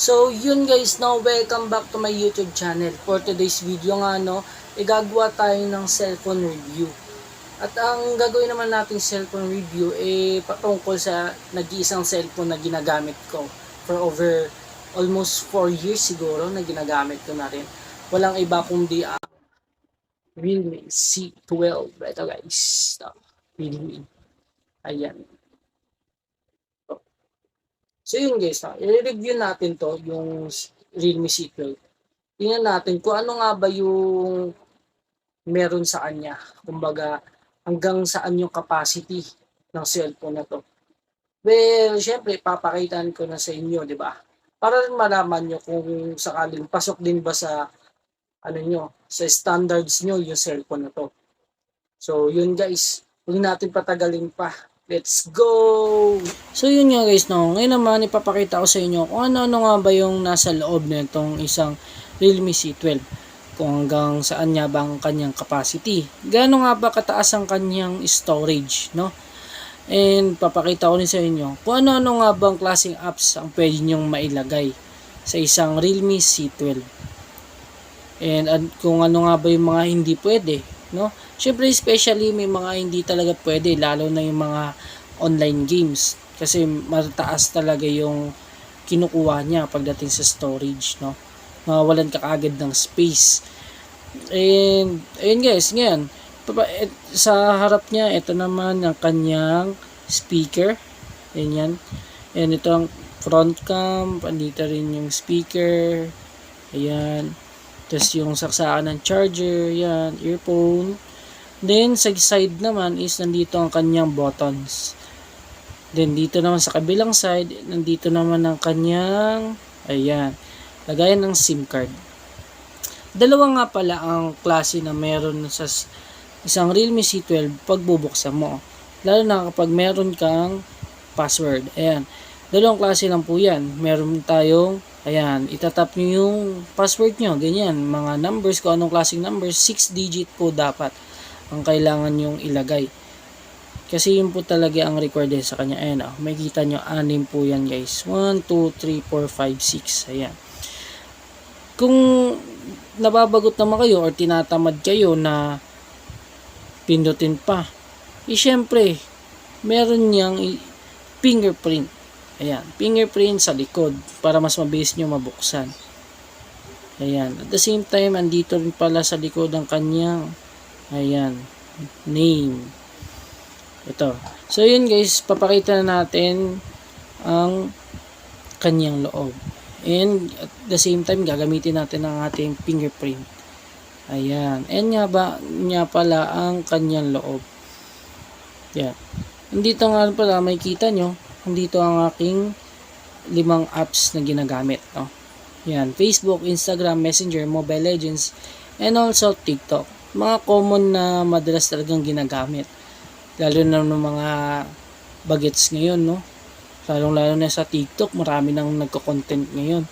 So yun guys, no, welcome back to my YouTube channel. For today's video nga, no, igagawa tayo ng cellphone review. At ang gagawin naman nating cellphone review patungkol sa nag-iisang cellphone na ginagamit ko for over almost 4 years siguro na ginagamit ko na rin. Walang iba kundi Realme C12. Ito guys, Realme. Ayan. So yun guys, i-review natin to, yung Realme C12. Tingnan natin kung ano nga ba yung meron sa kanya. Kumbaga, hanggang saan yung capacity ng cellphone na to. Well, syempre, papakitaan ko na sa inyo, di ba? Para rin malaman nyo kung sakaling pasok din ba sa, ano nyo, sa standards nyo yung cellphone na to. So, yun guys, huwag natin patagalin pa. Let's go! So yun nga guys, no, ngayon naman ipapakita ko sa inyo kung ano-ano nga ba yung nasa loob nitong isang Realme C12. Kung hanggang saan nga ba ang kanyang capacity. Gaano nga ba kataas ang kanyang storage, no? And papakita ko rin sa inyo kung ano-ano nga bang klaseng apps ang pwede nyong mailagay sa isang Realme C12. And kung ano nga ba yung mga hindi pwede, no? Syempre especially may mga hindi talaga pwede, lalo na yung mga online games kasi mataas talaga yung kinukuha niya pagdating sa storage, no? Mawawalan ka agad ng space. And ayun guys, ngayon sa harap niya, ito naman ang kanyang speaker. Ayan. And ito ang front cam, andito rin yung speaker. Ayan. Tapos yung saksakan ng charger, yan, earphone. Then sa side naman is nandito ang kanyang buttons. Then dito naman sa kabilang side, nandito naman ang kanyang, ayan, lagayan ng SIM card. Dalawa nga pala ang klase na meron sa isang Realme C12 pag bubuksan mo. Lalo na kapag meron kang password. Ayan. Dalawang klase lang po yan. Meron tayong, ayan, itatap nyo yung password nyo. Ganyan. Mga numbers, kung anong klaseng numbers, 6-digit po dapat ang kailangan yung ilagay. Kasi yun po talaga ang recorded sa kanya. Ayan, makikita nyo, 6 po yan guys. 1, 2, 3, 4, 5, 6. Ayan. Kung nababagot naman kayo or tinatamad kayo na pindutin pa, syempre, meron niyang fingerprint. Ayan, fingerprint sa likod para mas mabilis nyo mabuksan. Ayan, at the same time, andito rin pala sa likod ang kanyang, ayan, name. Ito. So yun guys, papakita na natin ang kanyang loob. And at the same time, gagamitin natin ang ating fingerprint. Ayan. And nga pala ang kanyang loob. Yan. Nandito nga pala, makikita nyo, nandito ang aking 5 apps na ginagamit. No? Yan. Facebook, Instagram, Messenger, Mobile Legends, and also TikTok. Mga common na madalas talagang ginagamit. Lalo na ng mga bagets ngayon, no? Lalo na sa TikTok, marami nang nagko-content ngayon.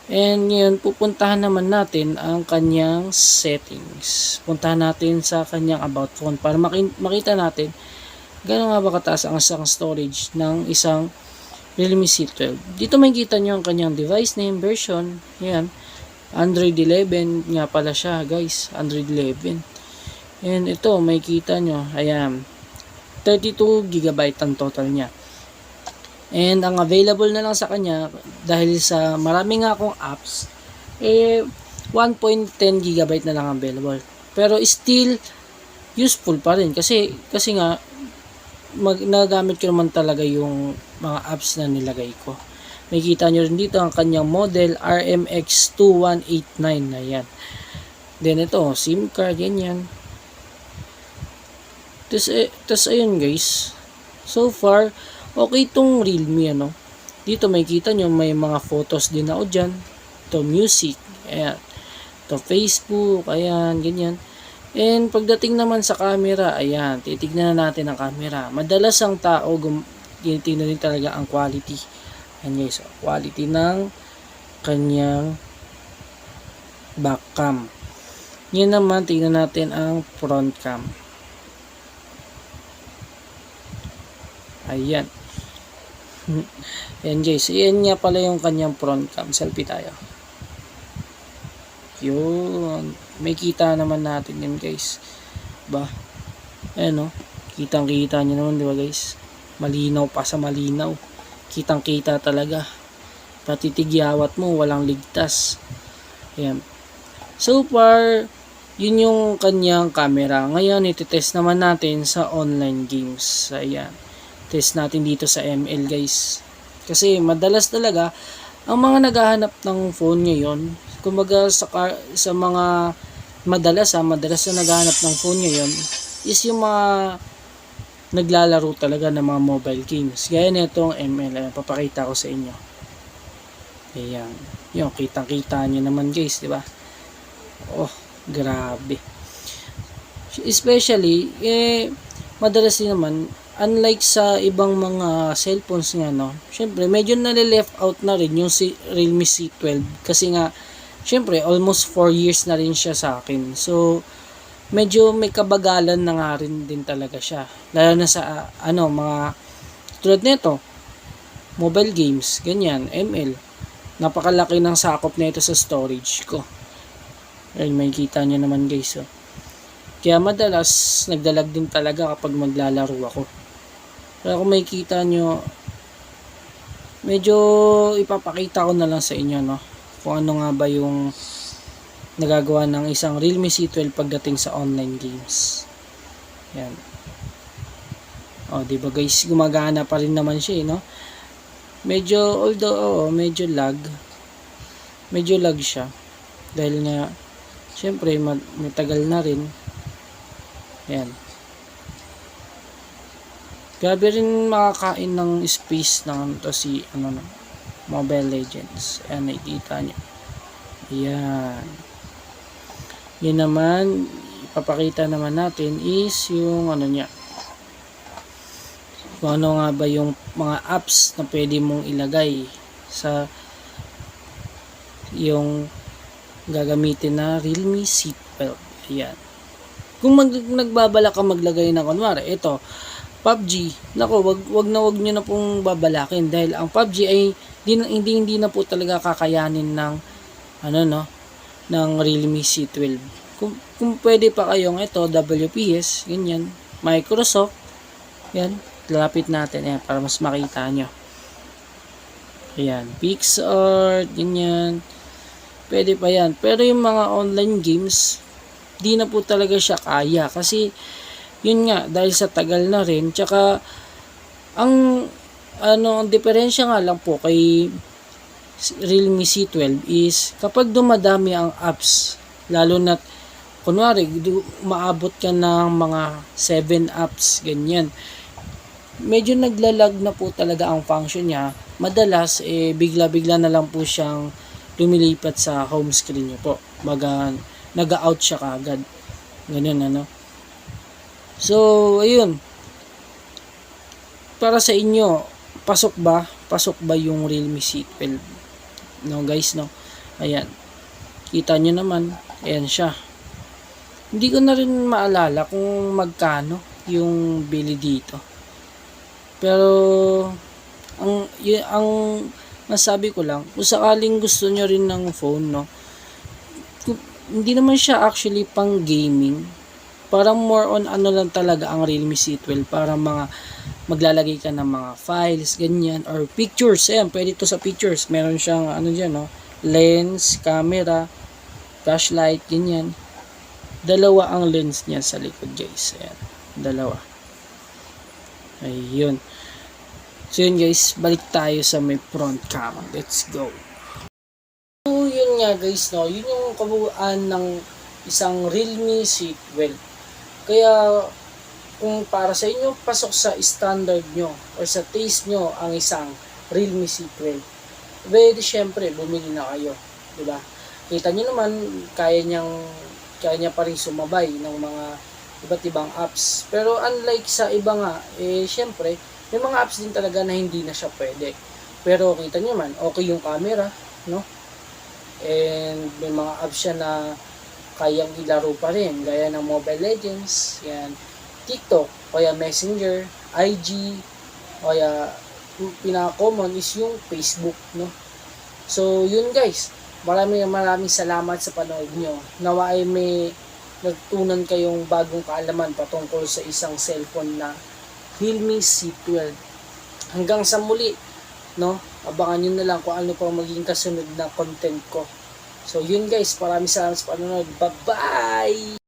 And yun, pupuntahan naman natin ang kanyang settings. Puntahan natin sa kanyang about phone para makita natin gano'n nga ba kataas ang isang storage ng isang Realme C12. Dito makikita nyo ang kanyang device name, version. Yan. Android 11 nga pala siya, guys. Android 11. And ito, makikita nyo. Ayan. 32GB ang total niya. And ang available na lang sa kanya, dahil sa marami nga akong apps, 1.10GB na lang available. Pero still, useful pa rin. Kasi nga, nagamit ko naman talaga yung mga apps na nilagay ko. Makikita nyo rin dito ang kanyang model, RMX 2189 na yan. Then ito, SIM card, ganyan. Tapos ayun guys, so far okay itong Realme, ano. Dito makikita nyo may mga photos din ako dyan. Ito music, ayan. Ito Facebook, ayan, ganyan. And pagdating naman sa camera, ayan, titignan na natin ang camera. Madalas ang tao tinitingnan din talaga ang quality. Ayan guys, quality ng kanyang back cam. Yan naman, tingnan natin ang front cam. Ayan. Ayan guys, ayan nga pala yung kanyang front cam. Selfie tayo. Yun. May kita naman natin yan guys. Ba? Ayan o. Kitang kita nyo naman, di ba guys? Malinaw pa sa malinaw. Kitang kita talaga. Pati tigyawat mo, walang ligtas. Ayan. So far, yun yung kanyang camera. Ngayon, iti-test naman natin sa online games. Ayan. Test natin dito sa ML guys. Kasi madalas talaga, ang mga naghahanap ng phone ngayon, kumbaga sa mga madalas na naghahanap ng phone ngayon, is yung mga naglalaro talaga ng mga mobile games. Gaya nitong ML. Ayan, papakita ko sa inyo. Ayan. Yung kitang-kita nyo naman guys, di ba? Oh, grabe. Especially, madalas din naman, unlike sa ibang mga cellphones nga, no, syempre, medyo nalileft out na rin yung Realme C12. Kasi nga, syempre, almost 4 years na rin siya sa akin. So, medyo may kabagalan na nga rin din talaga siya. Lalo na sa, mga, tulad nito, mobile games, ganyan, ML. Napakalaki ng sakop nito sa storage ko. Ayun, may kita nyo naman guys. Oh. Kaya madalas, nagdalag din talaga kapag maglalaro ako. Pero kung may kita nyo, medyo ipapakita ko na lang sa inyo, no? Kung ano nga ba yung nagagawa ng isang Realme C12 pagdating sa online games. Yan. O, diba guys, gumagana pa rin naman siya, no? Medyo, although, medyo lag siya. Dahil nga, syempre, matagal na rin. Yan. Grabe rin makakain ng space ng to si Mobile Legends. Ayan, nakikita nyo. Ayan. Yun naman, ipapakita naman natin is yung niya. Kung ano nga ba yung mga apps na pwede mong ilagay sa yung gagamitin na Realme C12. Ayan. Kung nagbabala ka maglagay ng kunwari, ito, PUBG, nako, wag niyo na pong babalakin dahil ang PUBG ay hindi na po talaga kakayanin ng ng Realme C12. Kung pwede pa kayong ito, WPS, ganyan, Microsoft, yan, lapit natin yan para mas makita nyo. Ayan, PixArt, ganyan, pwede pa yan. Pero yung mga online games, di na po talaga siya kaya kasi yun nga, dahil sa tagal na rin, tsaka ang diferensya nga lang po kay Realme C12 is kapag dumadami ang apps, lalo na kunwari maabot ka ng mga 7 apps, ganyan, medyo naglalag na po talaga ang function niya. Madalas bigla-bigla na lang po siyang lumilipat sa home screen niyo po. Baga nag-out siya kaagad. Ganun So, ayun. Para sa inyo, pasok ba yung Realme C12? No, guys, no. Ayan. Kita nyo naman, ayan siya. Hindi ko na rin maalala kung magkano yung bili dito. Pero ang masabi ko lang, kung sakaling gusto nyo rin ng phone, no. Hindi naman siya actually pang gaming. Parang more on lang talaga ang Realme C12 para maglalagay ka ng mga files, ganyan, or pictures. Ayan, pwede to sa pictures. Meron siyang dyan, no? Lens, camera, flashlight, ganyan. Dalawa ang lens niya sa likod, guys. Ayan, dalawa. Ayun. So yun guys, balik tayo sa may front cam. Let's go. So yun nga guys, no? Yun yung kabuuan ng isang Realme C12. Kaya, kung para sa inyo, pasok sa standard nyo or sa taste nyo ang isang Realme C12, pwede syempre, bumili na kayo. Diba? Kita nyo naman, kaya niya pa rin sumabay ng mga iba't ibang apps. Pero unlike sa iba nga, syempre, may mga apps din talaga na hindi na siya pwede. Pero kita nyo naman, okay yung camera, no? And may mga apps siya na kayang ilaro pa rin, gaya ng Mobile Legends, yan, TikTok, kaya Messenger, IG, kaya pinaka-common is yung Facebook, no? So, yun guys. Maraming salamat sa panood nyo. Nawa ay may natutunan kayong bagong kaalaman patungkol sa isang cellphone na Realme C12. Hanggang sa muli, no? Abangan nyo na lang kung ano pang maging kasunod na content ko. So, yun guys. Maraming salamat sa panonood. Bye-bye!